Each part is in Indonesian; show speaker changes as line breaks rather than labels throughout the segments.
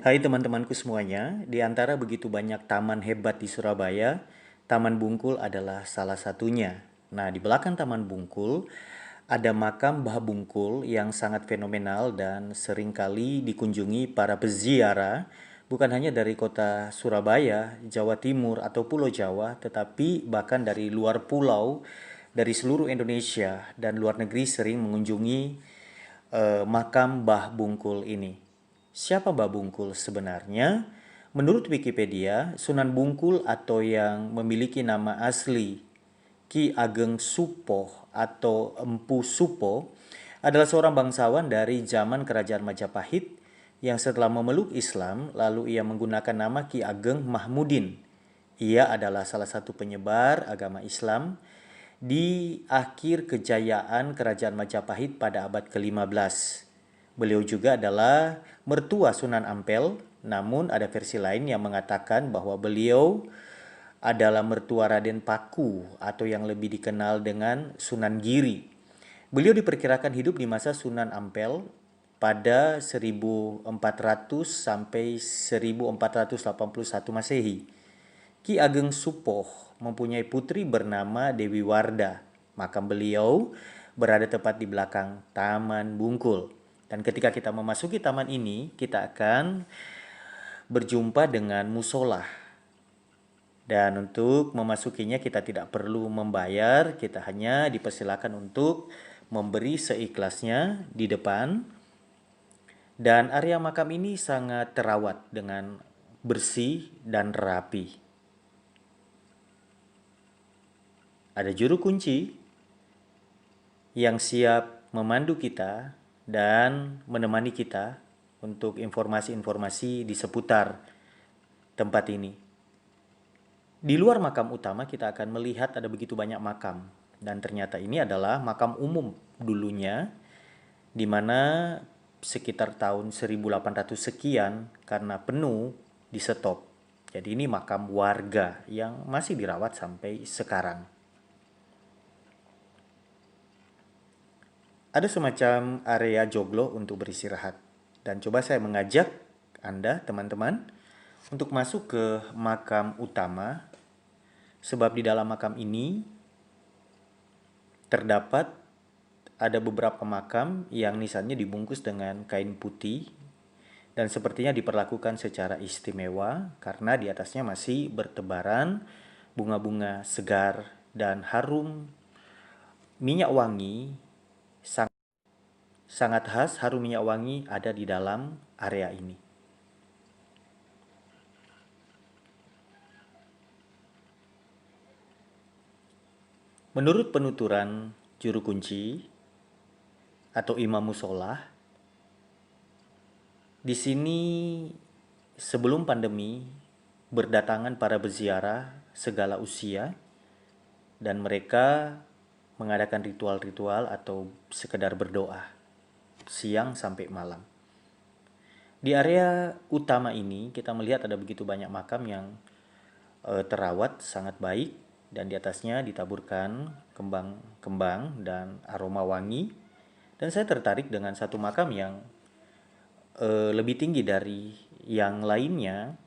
Hai teman-temanku semuanya, di antara begitu banyak taman hebat di Surabaya, Taman Bungkul adalah salah satunya. Nah, di belakang Taman Bungkul ada makam Mbah Bungkul yang sangat fenomenal dan seringkali dikunjungi para peziarah, bukan hanya dari kota Surabaya, Jawa Timur, atau Pulau Jawa, tetapi bahkan dari luar pulau, dari seluruh Indonesia dan luar negeri sering mengunjungi makam Mbah Bungkul ini. Siapa Mbah Bungkul sebenarnya? Menurut Wikipedia, Sunan Bungkul atau yang memiliki nama asli Ki Ageng Supoh atau Empu Supo adalah seorang bangsawan dari zaman Kerajaan Majapahit yang setelah memeluk Islam lalu ia menggunakan nama Ki Ageng Mahmudin. Ia adalah salah satu penyebar agama Islam di akhir kejayaan Kerajaan Majapahit pada abad ke-15. Beliau juga adalah mertua Sunan Ampel, namun ada versi lain yang mengatakan bahwa beliau adalah mertua Raden Paku atau yang lebih dikenal dengan Sunan Giri. Beliau diperkirakan hidup di masa Sunan Ampel pada 1400 sampai 1481 Masehi. Ki Ageng Supoh mempunyai putri bernama Dewi Warda. Makam beliau berada tepat di belakang Taman Bungkul. Dan ketika kita memasuki taman ini, kita akan berjumpa dengan musola. Dan untuk memasukinya kita tidak perlu membayar, kita hanya dipersilakan untuk memberi seikhlasnya di depan. Dan area makam ini sangat terawat dengan bersih dan rapi. Ada juru kunci yang siap memandu kita dan menemani kita untuk informasi-informasi di seputar tempat ini. Di luar makam utama kita akan melihat ada begitu banyak makam dan ternyata ini adalah makam umum dulunya di mana sekitar tahun 1800 sekian karena penuh di stop. Jadi ini makam warga yang masih dirawat sampai sekarang. Ada semacam area joglo untuk beristirahat. Dan coba saya mengajak Anda, teman-teman, untuk masuk ke makam utama. Sebab di dalam makam ini terdapat ada beberapa makam yang nisannya dibungkus dengan kain putih dan sepertinya diperlakukan secara istimewa karena di atasnya masih bertebaran bunga-bunga segar dan harum minyak wangi. Sangat khas harum minyak wangi ada di dalam area ini. Menurut penuturan juru kunci atau imam musola, di sini sebelum pandemi berdatangan para peziarah segala usia dan mereka mengadakan ritual-ritual atau sekedar berdoa siang sampai malam. Di area utama ini kita melihat ada begitu banyak makam yang terawat sangat baik dan di atasnya ditaburkan kembang-kembang dan aroma wangi. Dan saya tertarik dengan satu makam yang lebih tinggi dari yang lainnya.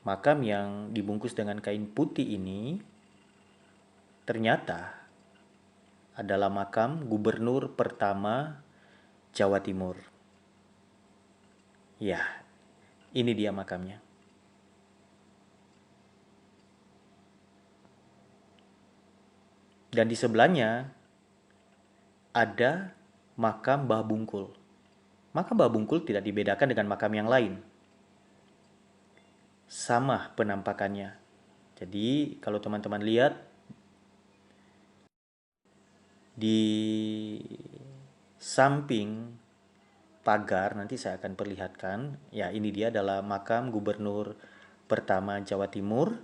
Makam yang dibungkus dengan kain putih ini ternyata adalah makam gubernur pertama Jawa Timur. Ya, ini dia makamnya. Dan di sebelahnya ada makam Mbah Bungkul. Makam Mbah Bungkul tidak dibedakan dengan makam yang lain. Sama penampakannya. Jadi kalau teman-teman lihat di samping pagar, nanti saya akan perlihatkan. Ya, ini dia adalah makam gubernur pertama Jawa Timur.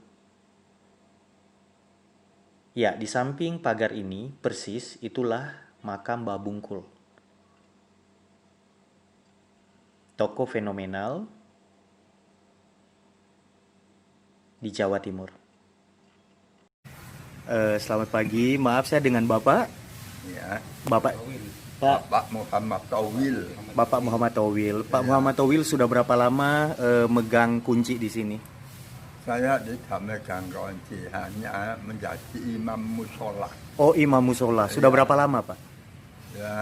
Ya, di samping pagar ini persis itulah makam Mbah Bungkul. Tokoh fenomenal di Jawa Timur. Selamat pagi, maaf saya dengan Bapak.
Ya,
Bapak Pak
Bapak Muhammad Tawil.
Bapak Muhammad Towil. Pak Muhammad Towil sudah berapa lama megang kunci di sini?
Saya tidak megang kunci, hanya menjadi imam musola.
Oh, imam musola. Sudah berapa lama, Pak?
Ya,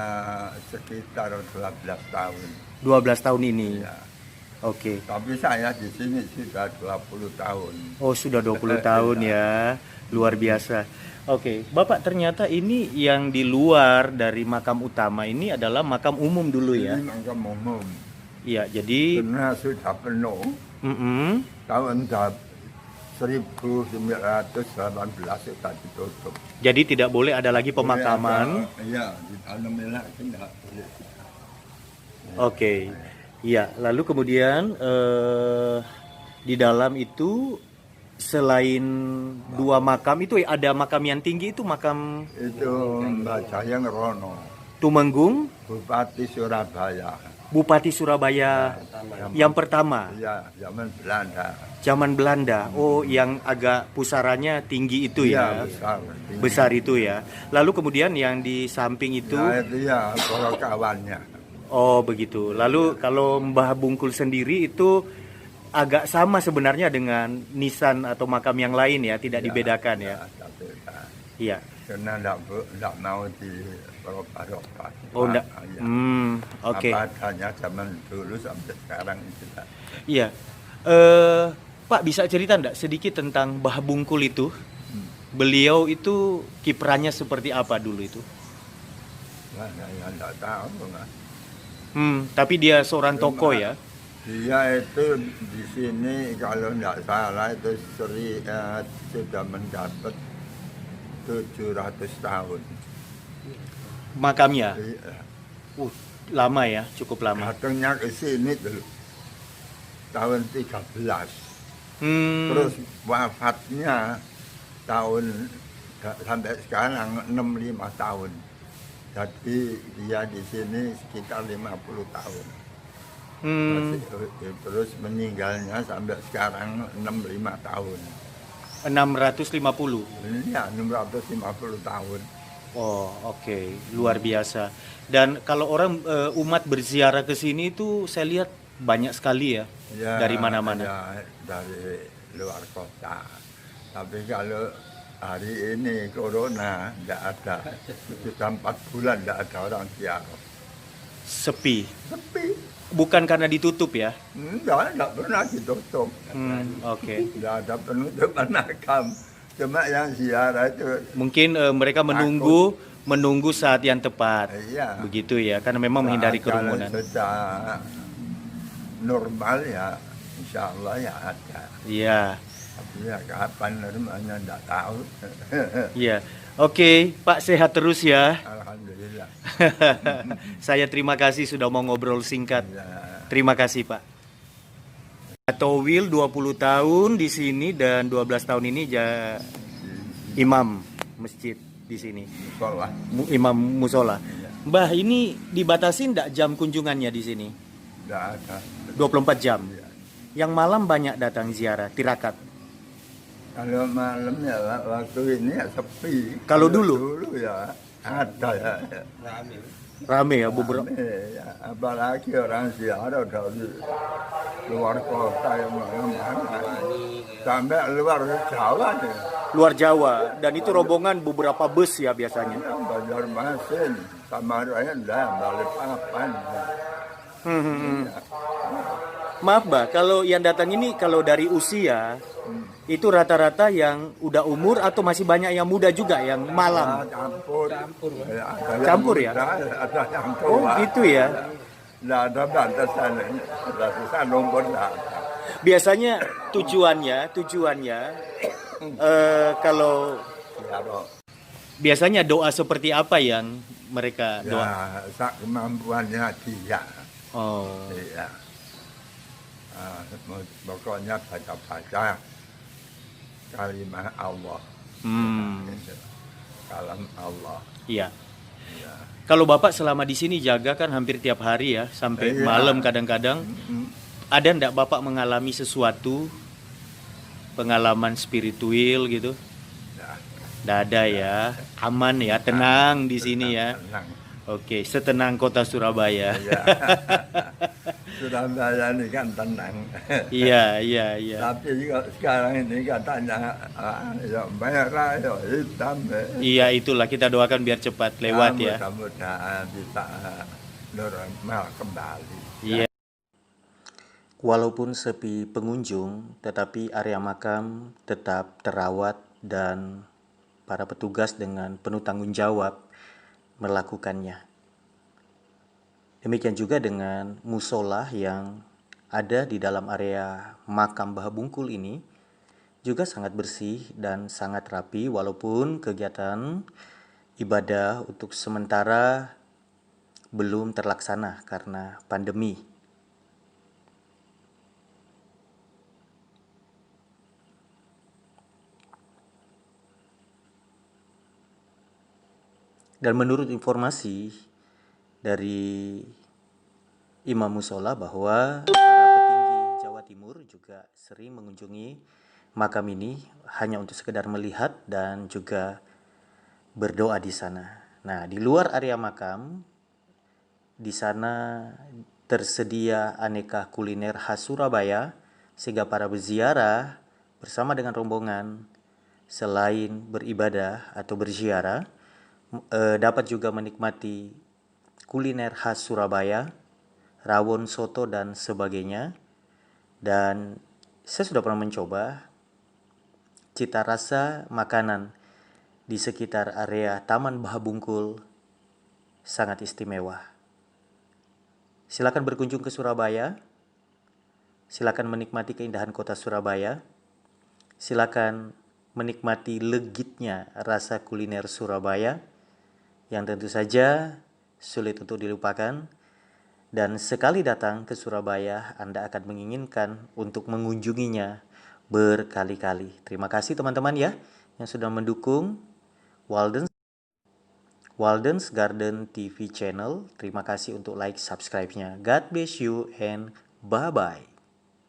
sekitar 12 tahun.
12 tahun ini.
Ya.
Oke.
Tapi saya di sini sudah 20 tahun.
Oh, sudah 20 tahun ya. Luar biasa. Oke, Bapak, ternyata ini yang di luar dari makam utama ini adalah makam umum dulu ya?
Ini makam umum.
Iya, jadi
Karena sudah penuh, tahun 1918 sudah ditutup.
jadi tidak boleh ada lagi pemakaman.
Iya, di dalam lagi tidak boleh.
Oke, iya. Lalu kemudian di dalam itu selain dua makam itu ada makam yang tinggi itu makam
Itu Mbak Jayang Rono,
Tumenggung,
Bupati Surabaya.
Bupati Surabaya yang pertama,
Iya, zaman Belanda.
zaman Belanda. Oh, yang agak pusarannya tinggi itu
Iya,
ya,
besar.
besar itu ya. Lalu kemudian yang di samping itu,
Nah, itu ya para kawannya.
oh begitu. Lalu kalau Mbah Bungkul sendiri itu agak sama sebenarnya dengan nisan atau makam yang lain ya, tidak dibedakan ya.
Tapi,
Iya.
karena tidak mau di berubah-ubah.
Oh, enggak.
Ya.
Oke.
Apa adanya zaman dulu sampai sekarang itu.
Iya. Pak, bisa cerita enggak sedikit tentang Mbah Bungkul itu? Beliau itu kiprahnya seperti apa dulu itu?
Nah, saya tidak tahu. Mas.
Tapi dia seorang tokoh ya.
Dia itu di sini kalau tidak salah itu sudah mendapat 700 tahun.
Makamnya.
Iya.
Lama ya, cukup lama.
Datangnya ke sini dulu tahun 13. Terus wafatnya tahun sampai sekarang 65 tahun. Jadi dia di sini sekitar 50 tahun. Terus meninggalnya sampai sekarang 65 tahun.
650.
Iya, 650 tahun.
Oh, oke. Luar biasa. Dan kalau orang umat berziarah ke sini itu saya lihat banyak sekali ya,
Ya,
dari mana-mana.
ya, dari luar kota. Tapi kalau hari ini corona tidak ada, sudah 4 bulan tidak ada orang ziarah.
Sepi.
Sepi.
Bukan karena ditutup ya?
Tidak pernah ditutup.
Oke.
Tidak ada penutupan makam. Cuma yang ziarah itu
Mungkin mereka menunggu saat yang tepat.
Iya.
Begitu ya, karena memang menghindari
kalau
kerumunan.
sudah normal ya, insya Allah ya ada.
Iya.
Tapi ya kapan normalnya tidak tahu.
Iya. Oke, Pak, sehat terus ya.
Alhamdulillah.
Saya terima kasih sudah mau ngobrol singkat.
Ya.
Terima kasih, Pak. Towil 20 tahun di sini dan 12 tahun ini imam masjid di sini.
Sekolah.
Imam musola. Mbah, ini dibatasin enggak jam kunjungannya di sini?
Tidak ada.
24 jam.
Ya.
Yang malam banyak datang ziarah, tirakat.
Kalau malam ya waktu ini ya sepi.
Kalau dulu?
Dulu ya ada ya.
Rame ya beberapa.
Rame, ya. Apalagi orang ziarah dari luar kota yang mana-mana. Sampai luar Jawa nih.
Luar Jawa, dan itu rombongan beberapa bus ya biasanya.
Ya, Banjarmasin, Samarinda, Balikpapan. Ya.
Maaf, Mbak, kalau yang datang ini kalau dari usia itu rata-rata yang udah umur atau masih banyak yang muda juga yang malam?
Campur. Ya, ada yang
Campur ya?
muda, ada yang tua.
Oh, gitu ya.
Tidak ada batasan, batasan nomor tidak ada.
Biasanya tujuannya kalau
Ziarah.
biasanya doa seperti apa yang mereka doa?
Ya, sak kemampuannya dia.
Oh,
Iya. Pokoknya baca-baca kalimat Allah. Kalam Allah.
iya.
Ya.
Kalau Bapak selama di sini jaga kan hampir tiap hari ya, sampai
Iya.
malam kadang-kadang. Ada enggak Bapak mengalami sesuatu pengalaman spiritual gitu?
Ya.
Nggak ada ya, aman ya, tenang di sini ya.
Tenang.
Oke, setenang kota Surabaya.
Ya, Surabaya ini kan tenang.
Iya, iya, iya.
Tapi kok sekarang ini katanya ya merah, ya hitam.
Iya, itulah kita doakan biar cepat
Ya
lewat ya.
mudah-mudahan bisa normal kembali. Ya.
Iya. Walaupun sepi pengunjung, tetapi area makam tetap terawat dan para petugas dengan penuh tanggung jawab melakukannya. Demikian juga dengan musola yang ada di dalam area makam Mbah Bungkul ini juga sangat bersih dan sangat rapi walaupun kegiatan ibadah untuk sementara belum terlaksana karena pandemi. Dan menurut informasi dari Imam Musola bahwa para petinggi Jawa Timur juga sering mengunjungi makam ini hanya untuk sekedar melihat dan juga berdoa di sana. Nah, di luar area makam, di sana tersedia aneka kuliner khas Surabaya sehingga para peziarah bersama dengan rombongan selain beribadah atau berziarah dapat juga menikmati kuliner khas Surabaya, rawon, soto, dan sebagainya. Dan saya sudah pernah mencoba cita rasa makanan di sekitar area Taman Baha Bungkul sangat istimewa. Silakan berkunjung ke Surabaya, silakan menikmati keindahan kota Surabaya, silakan menikmati legitnya rasa kuliner Surabaya yang tentu saja sulit untuk dilupakan. Dan sekali datang ke Surabaya, Anda akan menginginkan untuk mengunjunginya berkali-kali. Terima kasih teman-teman ya yang sudah mendukung Walden's Garden TV channel. Terima kasih untuk like, subscribe-nya. God bless you and bye-bye.